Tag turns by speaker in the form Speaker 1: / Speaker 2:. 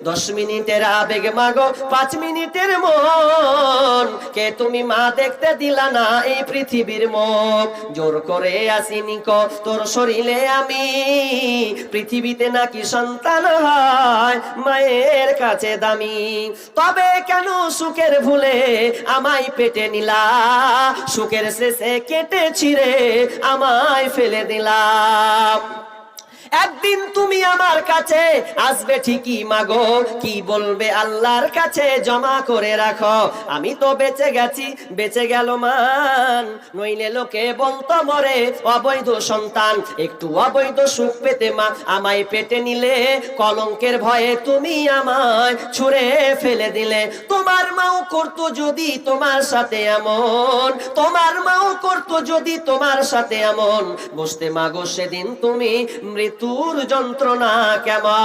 Speaker 1: 10 মিনিটের আবেগ মাগো 5 মিনিটের মন, কে তুমি মা দেখতে দিলা না এই পৃথিবীর মুখ। জোর করে আসিনি ক তোর শরীরে আমি, পৃথিবীতে নাকি সন্তান হয় মায়ের কাছে দামি। তবে কেন সুখের ভুলে আমায় পেটে নিলা, সুখের শেষে কেটে ছিঁড়ে আমায় ফেলে দিলাম। একদিন তুমি আমার কাছে আসবে ঠিকই মাগো, কি বলবে আল্লাহর কাছে জমা করে রাখো। আমি তো বেঁচে গেছি বেঁচে গেল মান, নইলে লোকে বলতো মরে অবৈধ সন্তান। একটু অবৈধ সুখ পেতে মা আমায় পেটে নিলে, কলঙ্কের ভয়ে তুমি আমায় ছুঁড়ে ফেলে দিলে। তোমার মাও করতো যদি তোমার সাথে এমন, তোমার মাও করতো যদি তোমার সাথে এমন, বুঝতে মাগো সেদিন তুমি মৃত্যুর যন্ত্রণা কেমন।